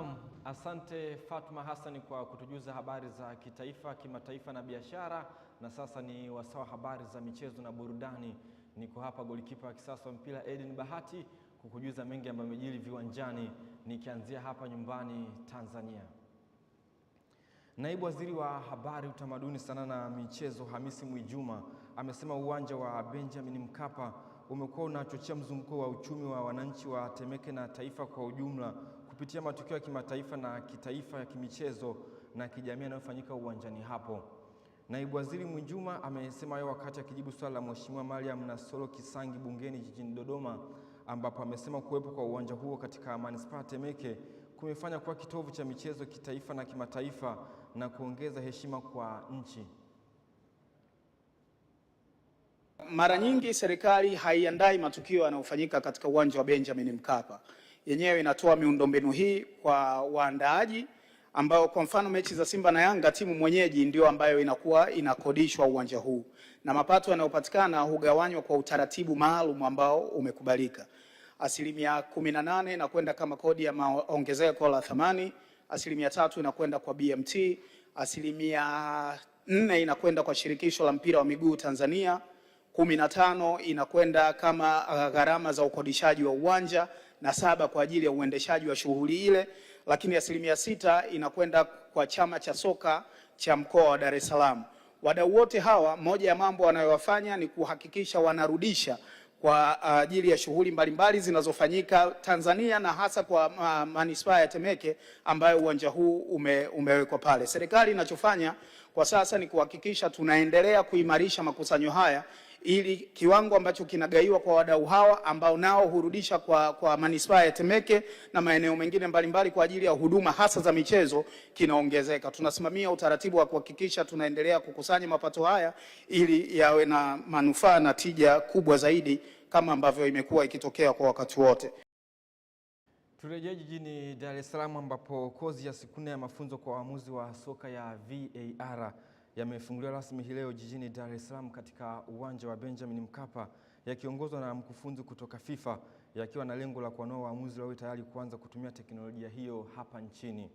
Naam, asante Fatma Hassan kwa kutujuza habari za kitaifa, kimataifa na biashara. Na sasa ni wasawa habari za michezo na burudani. Niko hapa golikipa wa kisasa wa mpira Edin Bahati kukujuza mengi ambayo yamejiri viwanjani, nikianzia hapa nyumbani Tanzania. Naibu Waziri wa Habari, Utamaduni, Sanaa na Michezo Hamisi Mwijuma amesema uwanja wa Benjamin Mkapa umekuwa unachochea mzunguko wa uchumi wa wananchi wa Temeke na taifa kwa ujumla kupitia matukio ya kimataifa na kitaifa ya kimichezo na kijamii yanayofanyika uwanjani hapo. Naibu Waziri Mwijuma amesema hayo wakati akijibu swali la Mheshimiwa Mariam Nasolo Kisangi bungeni jijini Dodoma, ambapo amesema kuwepo kwa uwanja huo katika manispaa Temeke kumefanya kuwa kitovu cha michezo kitaifa na kimataifa na kuongeza heshima kwa nchi. Mara nyingi serikali haiandai matukio yanayofanyika katika uwanja wa Benjamin Mkapa. Yenyewe inatoa miundombinu hii kwa waandaaji ambao kwa mfano mechi za Simba na Yanga timu mwenyeji ndio ambayo inakuwa inakodishwa uwanja huu. Na mapato yanayopatikana hugawanywa kwa utaratibu maalum ambao umekubalika. 18% inakwenda kama kodi ya ongezeko la thamani, 3% inakwenda kwa BMT, 4% inakwenda kwa shirikisho la mpira wa miguu Tanzania, 15% inakwenda kama gharama za ukodishaji wa uwanja na 7% kwa ajili ya uendeshaji wa shughuli ile, lakini 6% inakwenda kwa chama cha soka cha mkoa wa Dar es Salaam. Wadau wote hawa, moja ya mambo wanayowafanya ni kuhakikisha wanarudisha kwa ajili ya shughuli mbalimbali zinazofanyika Tanzania na hasa kwa manispaa ya Temeke ambayo uwanja huu umewekwa pale. Serikali inachofanya kwa sasa ni kuhakikisha tunaendelea kuimarisha makusanyo haya ili kiwango ambacho kinagaiwa kwa wadau hawa ambao nao hurudisha kwa manispaa ya Temeke na maeneo mengine mbalimbali kwa ajili ya huduma hasa za michezo kinaongezeka. Tunasimamia utaratibu wa kuhakikisha tunaendelea kukusanya mapato haya ili yawe na manufaa na tija kubwa zaidi kama ambavyo imekuwa ikitokea kwa wakati wote. Turejea jijini Dar es Salaam ambapo kozi ya siku 4 ya mafunzo kwa waamuzi wa soka ya VAR yamefunguliwa rasmi leo jijini Dar es Salaam katika uwanja wa Benjamin Mkapa, yakiongozwa na mkufunzi kutoka FIFA, yakiwa na lengo la kuwanoa waamuzi wao tayari kuanza kutumia teknolojia hiyo hapa nchini.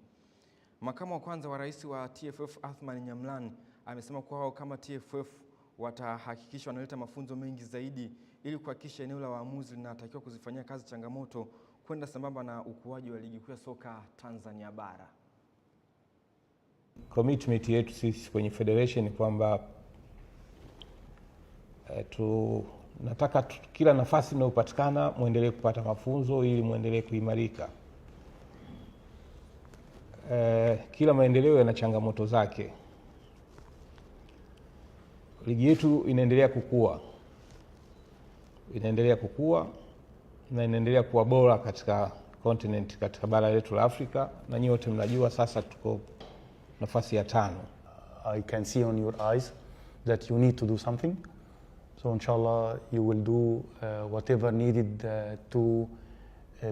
Makamu wa kwanza wa rais wa TFF Athman Nyamlan amesema kuwa wao kama TFF watahakikisha wanaleta mafunzo mengi zaidi ili kuhakikisha eneo la waamuzi linatakiwa kuzifanyia kazi changamoto kwenda sambamba na ukuaji wa ligi kuu ya soka Tanzania bara. Commitment yetu sisi kwenye federation ni kwamba tunataka kila nafasi inayopatikana muendelee kupata mafunzo ili muendelee kuimarika. Kila maendeleo yana changamoto zake. Ligi yetu inaendelea kukua na inaendelea kuwa bora katika continent, katika bara letu la Afrika, na nyote mnajua sasa tuko nafasi ya 5. I can see on your eyes that you need to do something. So inshallah you will do whatever needed to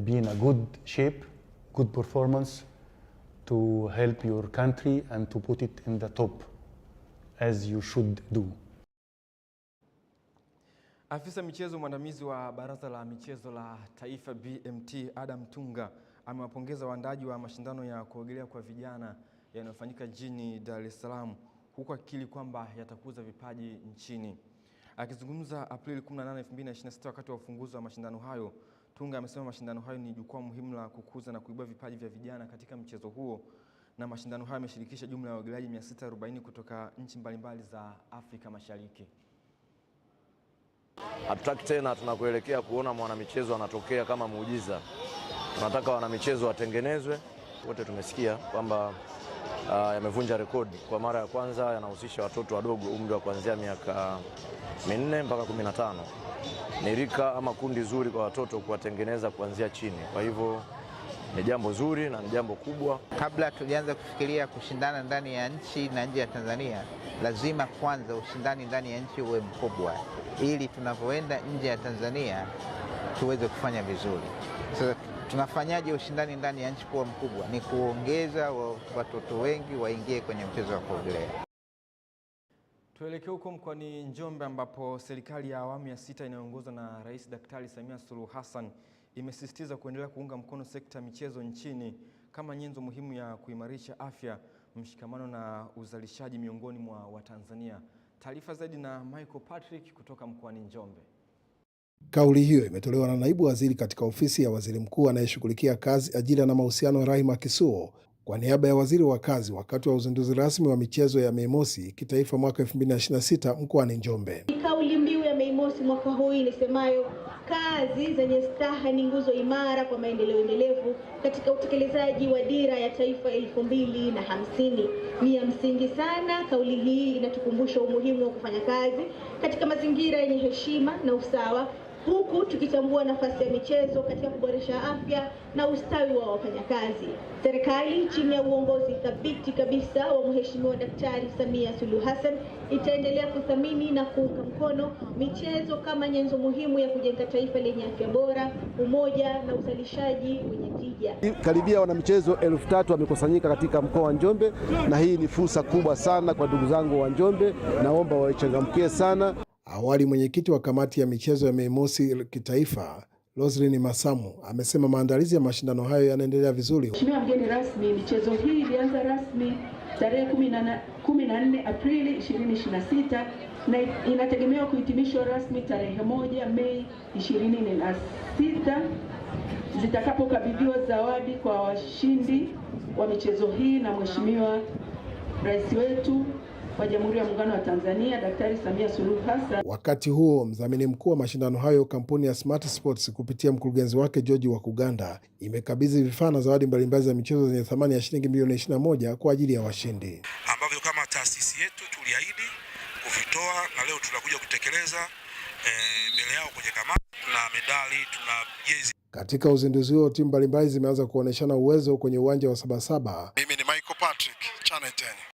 be in a good shape, good performance to help your country and to put it in the top as you should do. Afisa michezo mwandamizi wa Baraza la Michezo la Taifa BMT Adam Tunga amewapongeza waandaaji wa mashindano ya kuogelea kwa vijana yanayofanyika jijini Dar es Salaam, huku akikiri kwamba yatakuza vipaji nchini. Akizungumza Aprili 18, 2026 wakati wa ufunguzi wa mashindano hayo, Tunga amesema mashindano hayo ni jukwaa muhimu la kukuza na kuibua vipaji vya vijana katika mchezo huo, na mashindano hayo yameshirikisha jumla ya waogeleaji 640 kutoka nchi mbalimbali za Afrika Mashariki. Hatutaki tena tunakuelekea kuona mwanamichezo anatokea kama muujiza. Tunataka wanamichezo watengenezwe. Wote tumesikia kwamba yamevunja rekodi. Kwa mara ya kwanza yanahusisha watoto wadogo umri wa kuanzia miaka 4 mpaka 15. Ni rika ama kundi zuri kwa watoto kuwatengeneza kuanzia chini. Kwa hivyo ni jambo zuri na ni jambo kubwa. Kabla tulianza kufikiria kushindana ndani ya nchi na nje ya Tanzania, lazima kwanza ushindani ndani ya nchi uwe mkubwa, ili tunapoenda nje ya Tanzania tuweze kufanya vizuri. Sasa tunafanyaje ushindani ndani ya nchi kuwa mkubwa? Ni kuongeza watoto wengi waingie kwenye mchezo wa kuogelea. Tuelekee huko mkoani Njombe ambapo serikali ya awamu ya 6 inayoongozwa na Rais Daktari Samia Suluhu Hassan imesisitiza kuendelea kuunga mkono sekta ya michezo nchini kama nyenzo muhimu ya kuimarisha afya, mshikamano na uzalishaji miongoni mwa Watanzania. Taarifa zaidi na Michael Patrick kutoka mkoani Njombe. Kauli hiyo imetolewa na naibu waziri katika ofisi ya waziri mkuu anayeshughulikia kazi, ajira na mahusiano, Rahima Kisuo, kwa niaba ya waziri wa kazi wakati wa uzinduzi rasmi wa michezo ya Mei Mosi kitaifa mwaka 2026 mkoani Njombe. Kauli mbiu ya Mei Mosi mwaka huu inasemayo kazi zenye staha ni nguzo imara kwa maendeleo endelevu katika utekelezaji wa dira ya taifa 2050. Ni ya msingi sana. Kauli hii inatukumbusha umuhimu wa kufanya kazi katika mazingira yenye heshima na usawa, huku tukitambua nafasi ya michezo katika kuboresha afya na ustawi wa wafanyakazi. Serikali chini ya uongozi thabiti kabisa wa Mheshimiwa Daktari Samia Suluhu Hassan itaendelea kuthamini na kuunga mkono michezo kama nyenzo muhimu ya kujenga taifa lenye afya bora, umoja na uzalishaji wenye tija. Karibia wanamichezo 3,000 wamekusanyika katika mkoa wa Njombe, na hii ni fursa kubwa sana kwa ndugu zangu wa Njombe, naomba waichangamkie sana. Awali mwenyekiti wa kamati ya michezo ya Mei Mosi kitaifa, Roslyn Masamu, amesema maandalizi ya mashindano hayo yanaendelea vizuri. Mheshimiwa mgeni rasmi, michezo hii ilianza rasmi tarehe 14 Aprili 2026 na inategemewa kuhitimishwa rasmi tarehe 1 Mei 2026 zitakapokabidhiwa zawadi kwa washindi wa michezo hii na Mheshimiwa Rais wetu wa Jamhuri ya Muungano wa Tanzania Daktari Samia Suluhu Hassan. Wakati huo mdhamini mkuu wa mashindano hayo, kampuni ya Smart Sports kupitia mkurugenzi wake George wa Kuganda, imekabidhi vifaa na zawadi mbalimbali za michezo zenye thamani ya shilingi milioni 21 kwa ajili ya washindi, ambavyo kama taasisi yetu tuliahidi kuvitoa na leo tunakuja kutekeleza mbele yao kwenye kamati. Tuna medali, tuna jezi. Katika uzinduzi huo timu mbalimbali zimeanza kuoneshana uwezo kwenye uwanja wa Sabasaba. Mimi ni Michael Patrick, Channel 10.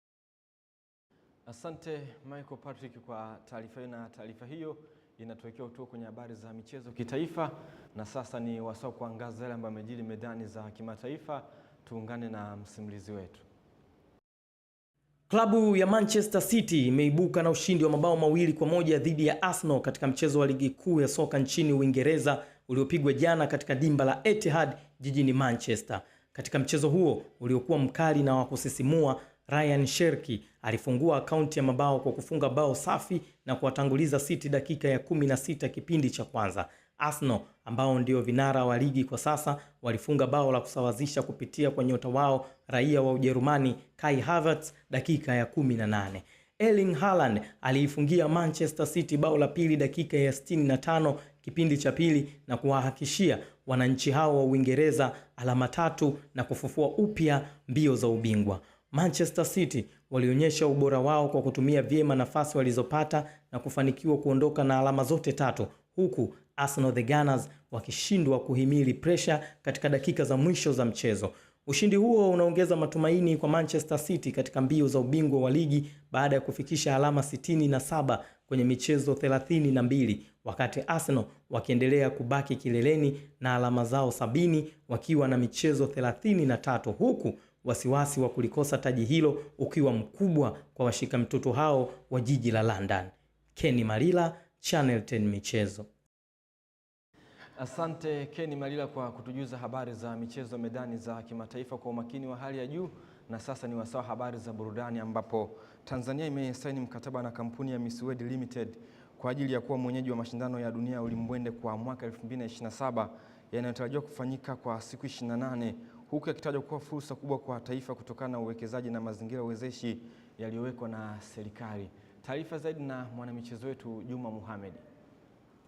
Asante Michael Patrick kwa taarifa hiyo, na taarifa hiyo inatuwekea utuo kwenye habari za michezo kitaifa. Na sasa ni wasaa kuangaza yale ambayo yamejiri medani za kimataifa. Tuungane na msimulizi wetu. Klabu ya Manchester City imeibuka na ushindi wa mabao 2-1 dhidi ya Arsenal katika mchezo wa ligi kuu ya soka nchini Uingereza uliopigwa jana katika dimba la Etihad jijini Manchester. Katika mchezo huo uliokuwa mkali na wa kusisimua, Ryan Cherki alifungua akaunti ya mabao kwa kufunga bao safi na kuwatanguliza City dakika ya 16 kipindi cha kwanza. Arsenal ambao ndio vinara wa ligi kwa sasa walifunga bao la kusawazisha kupitia kwa nyota wao raia wa Ujerumani Kai Havertz dakika ya 18. Erling Haaland aliifungia Manchester City bao la pili dakika ya 65 kipindi cha pili na kuwahakishia wananchi hao wa Uingereza alama 3 na kufufua upya mbio za ubingwa. Manchester City walionyesha ubora wao kwa kutumia vyema nafasi walizopata na kufanikiwa kuondoka na alama zote 3, huku Arsenal the Gunners wakishindwa kuhimili pressure katika dakika za mwisho za mchezo. Ushindi huo unaongeza matumaini kwa Manchester City katika mbio za ubingwa wa ligi baada ya kufikisha alama 67 kwenye michezo 32, wakati Arsenal wakiendelea kubaki kileleni na alama zao 70 wakiwa na michezo 33, huku wasiwasi wa kulikosa taji hilo ukiwa mkubwa kwa washika mtoto hao wa jiji la London. Kenny Malila, Channel 10 Michezo. Asante Kenny Malila kwa kutujuza habari za michezo medani za kimataifa kwa umakini wa hali ya juu. Na sasa ni wasaa habari za burudani, ambapo Tanzania imesaini mkataba na kampuni ya Miss World Limited kwa ajili ya kuwa mwenyeji wa mashindano ya dunia ulimbwende kwa mwaka 2027 yanayotarajiwa kufanyika kwa siku 28, huku yakitajwa kuwa fursa kubwa kwa taifa kutokana na uwekezaji na mazingira wezeshi yaliyowekwa na serikali. Taarifa zaidi na mwanamichezo wetu Juma Muhammad.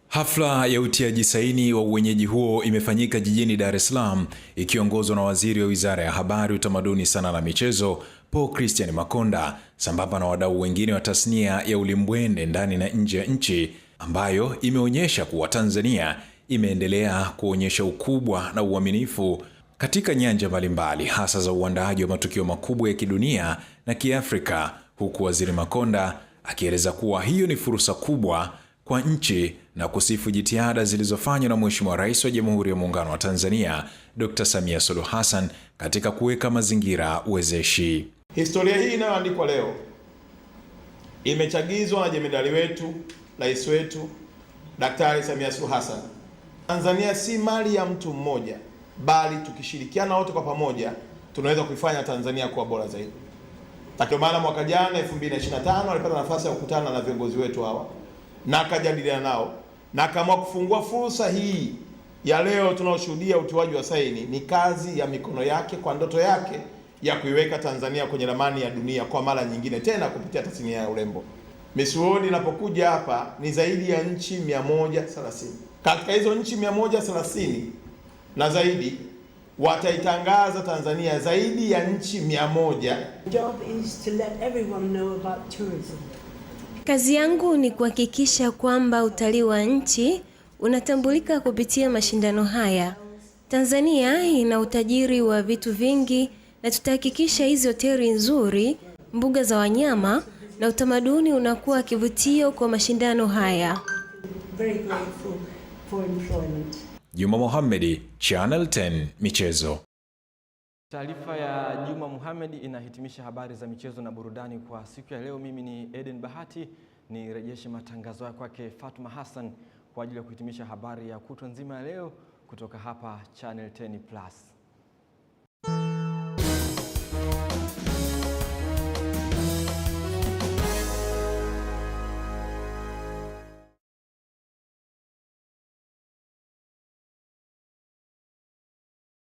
Hafla ya utiaji saini wa uwenyeji huo imefanyika jijini Dar es Salaam ikiongozwa na Waziri wa Wizara ya Habari, Utamaduni, Sanaa na Michezo Paul Christian Makonda, sambamba na wadau wengine wa tasnia ya ulimbwende ndani na nje ya nchi, ambayo imeonyesha kuwa Tanzania imeendelea kuonyesha ukubwa na uaminifu katika nyanja mbalimbali, hasa za uandaaji wa matukio makubwa ya kidunia na Kiafrika, huku Waziri Makonda akieleza kuwa hiyo ni fursa kubwa kwa nchi na kusifu jitihada zilizofanywa na Mheshimiwa Rais wa Jamhuri ya Muungano wa Tanzania Dr. Samia Suluhu Hassan katika kuweka mazingira wezeshi. Historia hii inayoandikwa leo imechagizwa na jemedali wetu, Rais wetu Daktari Samia Suluhu Hassan. Tanzania si mali ya mtu mmoja, bali tukishirikiana wote kwa pamoja tunaweza kuifanya Tanzania kuwa bora zaidi. Na kwa maana mwaka jana 2025 alipata nafasi ya kukutana na viongozi wetu hawa na akajadiliana nao na kama kufungua fursa hii ya leo tunaoshuhudia utiwaji wa saini ni kazi ya mikono yake kwa ndoto yake ya kuiweka Tanzania kwenye ramani ya dunia kwa mara nyingine tena kupitia tasnia ya urembo. Miss World inapokuja hapa ni zaidi ya nchi 130. Katika hizo nchi 130 na zaidi wataitangaza Tanzania zaidi ya nchi 100. Job is to let everyone know about tourism. Kazi yangu ni kuhakikisha kwamba utalii wa nchi unatambulika kupitia mashindano haya. Tanzania ina utajiri wa vitu vingi na tutahakikisha hizi hoteli nzuri, mbuga za wanyama na utamaduni unakuwa kivutio kwa mashindano haya. Very grateful for employment. Juma Mohamed, Channel 10 Michezo. Taarifa ya Juma Mohamed inahitimisha habari za michezo na burudani kwa siku ya leo. Mimi ni Eden Bahati, nirejeshe matangazo yake kwake Fatuma Hassan kwa ajili ya kuhitimisha habari ya kutwa nzima ya leo kutoka hapa Channel 10 Plus.